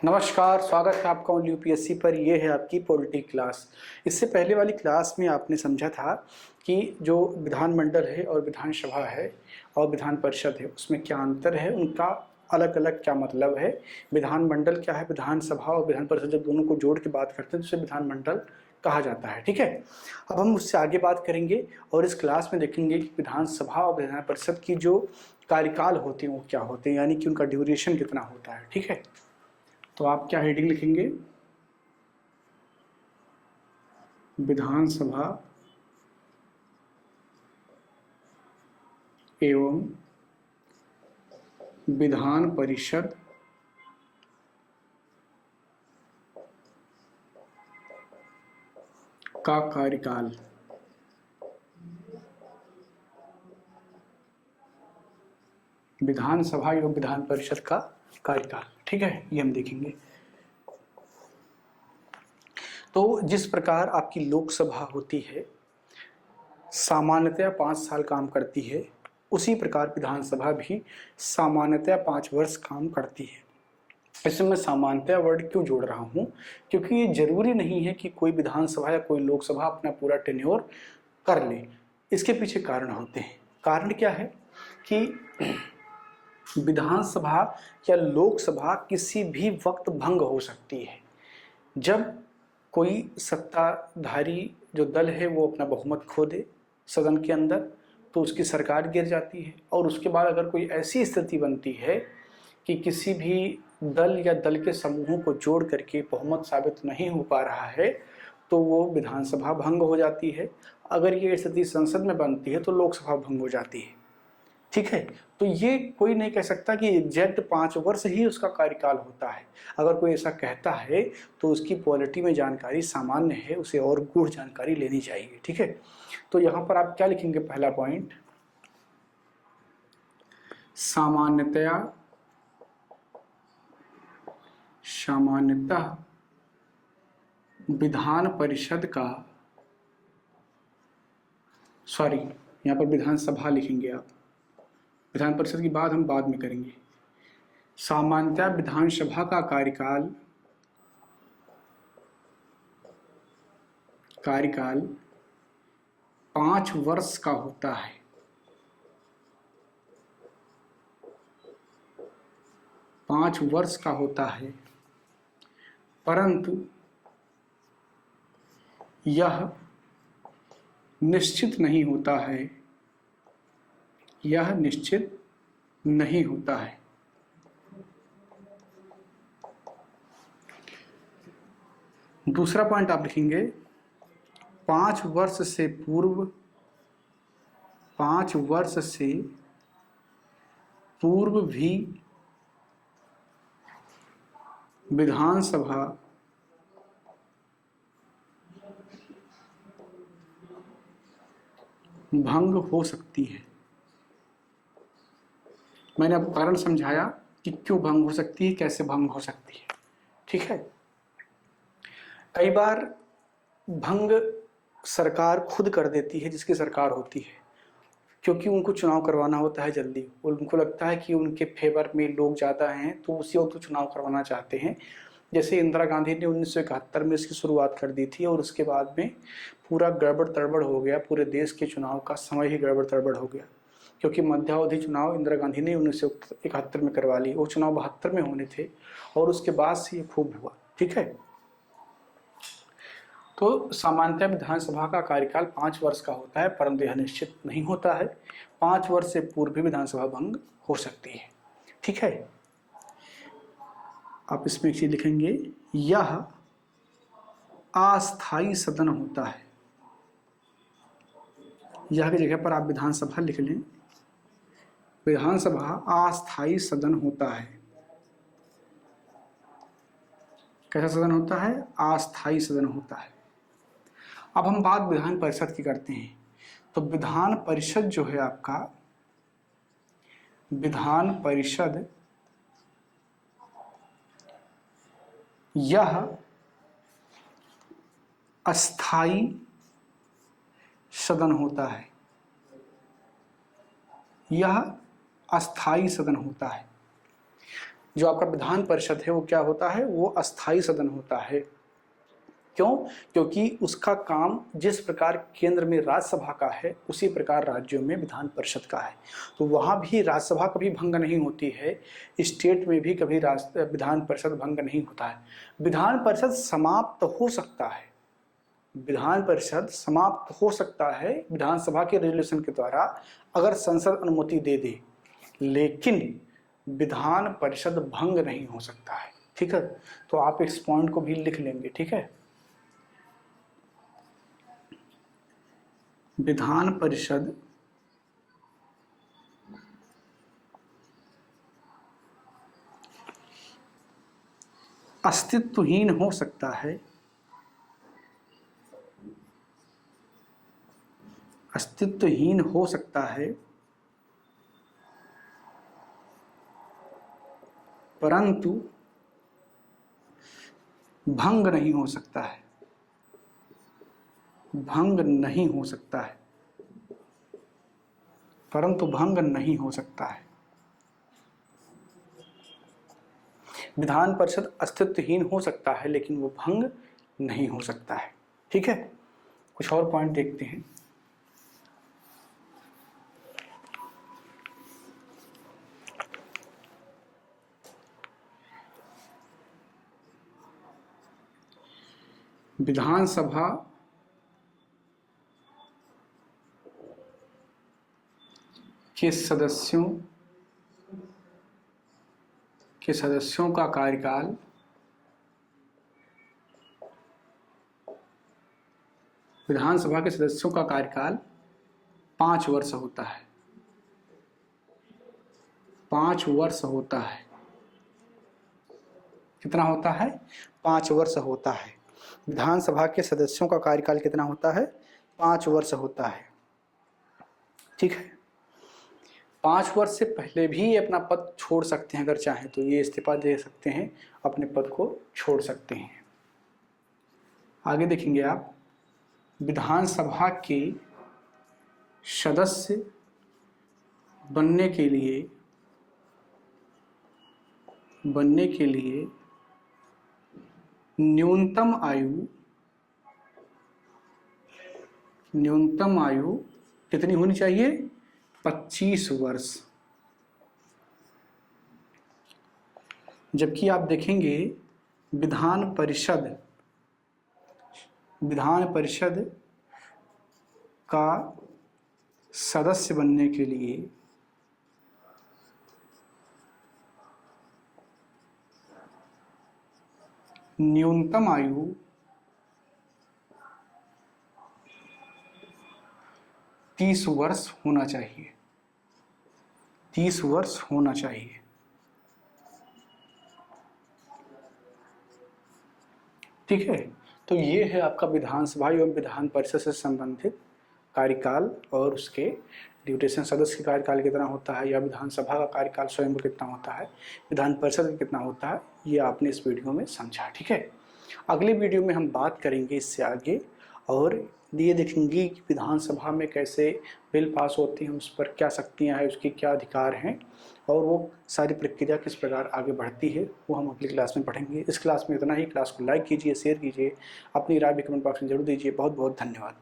नमस्कार, स्वागत है आपका यूपीएससी पर। ये है आपकी पॉलिटी क्लास। इससे पहले वाली क्लास में आपने समझा था कि जो विधानमंडल है और विधानसभा है और विधान परिषद है उसमें क्या अंतर है, उनका अलग अलग क्या मतलब है। विधानमंडल क्या है, विधानसभा और विधान परिषद जब दोनों को जोड़ के बात करते हैं तो उसे विधानमंडल कहा जाता है। ठीक है, अब हम उससे आगे बात करेंगे और इस क्लास में देखेंगे कि विधानसभा और विधान परिषद की जो कार्यकाल होते हैं वो क्या होते हैं, यानी कि उनका ड्यूरेशन कितना होता है। ठीक है, तो आप क्या हेडिंग लिखेंगे? विधानसभा एवं विधान परिषद का कार्यकाल। विधानसभा एवं विधान परिषद का कार्यकाल, ठीक है, ये हम देखेंगे। तो जिस प्रकार आपकी लोकसभा होती है, सामान्यतया 5 साल काम करती है, उसी प्रकार विधानसभा भी सामान्यतया 5 वर्ष काम करती है। इसमें मैं सामान्यतया वर्ड क्यों जोड़ रहा हूं? क्योंकि ये जरूरी नहीं है कि कोई विधानसभा या कोई लोकसभा अपना पूरा टेन्योर कर ले। इसके पीछे कारण होते हैं। कारण क्या है कि विधानसभा या लोकसभा किसी भी वक्त भंग हो सकती है। जब कोई सत्ताधारी जो दल है वो अपना बहुमत खो दे सदन के अंदर, तो उसकी सरकार गिर जाती है। और उसके बाद अगर कोई ऐसी स्थिति बनती है कि किसी भी दल या दल के समूहों को जोड़ करके बहुमत साबित नहीं हो पा रहा है, तो वो विधानसभा भंग हो जाती है। अगर ये स्थिति संसद में बनती है तो लोकसभा भंग हो जाती है। ठीक है, तो ये कोई नहीं कह सकता कि एग्जैक्ट 5 वर्ष ही उसका कार्यकाल होता है। अगर कोई ऐसा कहता है तो उसकी पॉलिटी में जानकारी सामान्य है, उसे और गूढ़ जानकारी लेनी चाहिए। ठीक है, तो यहाँ पर आप क्या लिखेंगे? पहला पॉइंट, सामान्यतः विधान परिषद का, सॉरी यहाँ पर विधानसभा लिखेंगे आप, विधान परिषद की बात हम बाद में करेंगे। सामान्यतः विधानसभा का कार्यकाल 5 वर्ष का होता है। 5 वर्ष का होता है, परंतु यह निश्चित नहीं होता है। यह निश्चित नहीं होता है। दूसरा पॉइंट आप लिखेंगे, 5 वर्ष से पूर्व भी विधानसभा भंग हो सकती है। मैंने आपको कारण समझाया कि क्यों भंग हो सकती है, कैसे भंग हो सकती है। ठीक है, कई बार भंग सरकार खुद कर देती है, जिसकी सरकार होती है, क्योंकि उनको चुनाव करवाना होता है जल्दी। उनको लगता है कि उनके फेवर में लोग ज़्यादा हैं तो उसी वक्त चुनाव करवाना चाहते हैं। जैसे इंदिरा गांधी ने 1971 में इसकी शुरुआत कर दी थी और उसके बाद में पूरा गड़बड़ तड़बड़ हो गया। पूरे देश के चुनाव का समय ही गड़बड़ तड़बड़ हो गया, क्योंकि मध्यावधि चुनाव इंदिरा गांधी ने 1971 में करवा ली। वो चुनाव 72 में होने थे और उसके बाद से ये खूब हुआ। ठीक है, तो सामान्यतः विधानसभा का कार्यकाल 5 वर्ष का होता है, परंतु यह निश्चित नहीं होता है। 5 वर्ष से पूर्व भी विधानसभा भंग हो सकती है। ठीक है, आप इसमें एक चीज लिखेंगे, यह अस्थायी सदन होता है। यह की जगह पर आप विधानसभा लिख लें। विधानसभा अस्थायी सदन होता है। कैसा सदन होता है? अस्थायी सदन होता है। अब हम बात विधान परिषद की करते हैं। तो विधान परिषद जो है आपका, विधान परिषद यह अस्थायी सदन होता है। यह अस्थायी सदन होता है। जो आपका विधान परिषद है वो क्या होता है, वो अस्थाई सदन होता है। क्यों? क्योंकि उसका काम जिस प्रकार केंद्र में राज्यसभा का है उसी प्रकार राज्यों में विधान परिषद का है। तो वहाँ भी राज्यसभा कभी भंग नहीं होती है, स्टेट में भी कभी विधान परिषद भंग नहीं होता है। विधान परिषद समाप्त हो सकता है, विधान परिषद समाप्त हो सकता है विधानसभा के रेजोल्यूशन के द्वारा, अगर संसद अनुमति दे दे, लेकिन विधान परिषद भंग नहीं हो सकता है। ठीक है, तो आप इस पॉइंट को भी लिख लेंगे। ठीक है, विधान परिषद अस्तित्वहीन हो सकता है, अस्तित्वहीन हो सकता है, परंतु भंग नहीं हो सकता है, भंग नहीं हो सकता है, परंतु भंग नहीं हो सकता है। विधान परिषद अस्तित्वहीन हो सकता है लेकिन वो भंग नहीं हो सकता है। ठीक है, कुछ और पॉइंट देखते हैं। विधानसभा के सदस्यों का कार्यकाल विधानसभा के सदस्यों का कार्यकाल 5 वर्ष होता है, 5 वर्ष होता है। कितना होता है? 5 वर्ष होता है। विधानसभा के सदस्यों का कार्यकाल कितना होता है? 5 वर्ष होता है। ठीक है, 5 वर्ष से पहले भी ये अपना पद छोड़ सकते हैं, अगर चाहें तो ये इस्तीफा दे सकते हैं, अपने पद को छोड़ सकते हैं। आगे देखेंगे आप, विधानसभा के सदस्य बनने के लिए न्यूनतम आयु कितनी होनी चाहिए? 25 वर्ष। जबकि आप देखेंगे विधान परिषद का सदस्य बनने के लिए न्यूनतम आयु 30 वर्ष होना चाहिए, 30 वर्ष होना चाहिए। ठीक है, तो ये है आपका विधानसभा एवं विधान परिषद से संबंधित कार्यकाल और उसके ड्यूरेशन। सदस्य का कार्यकाल कितना होता है या विधानसभा का कार्यकाल स्वयं कितना होता है, विधान परिषद का कितना होता है, ये आपने इस वीडियो में समझा। ठीक है, अगले वीडियो में हम बात करेंगे इससे आगे और ये देखेंगे कि विधानसभा में कैसे बिल पास होते हैं, उस पर क्या शक्तियाँ हैं, उसके क्या अधिकार हैं और वो सारी प्रक्रिया किस प्रकार आगे बढ़ती है, वो हम अगली क्लास में पढ़ेंगे। इस क्लास में इतना ही। क्लास को लाइक कीजिए, शेयर कीजिए, अपनी राय भी कमेंट बॉक्स में जरूर दीजिए। बहुत बहुत धन्यवाद।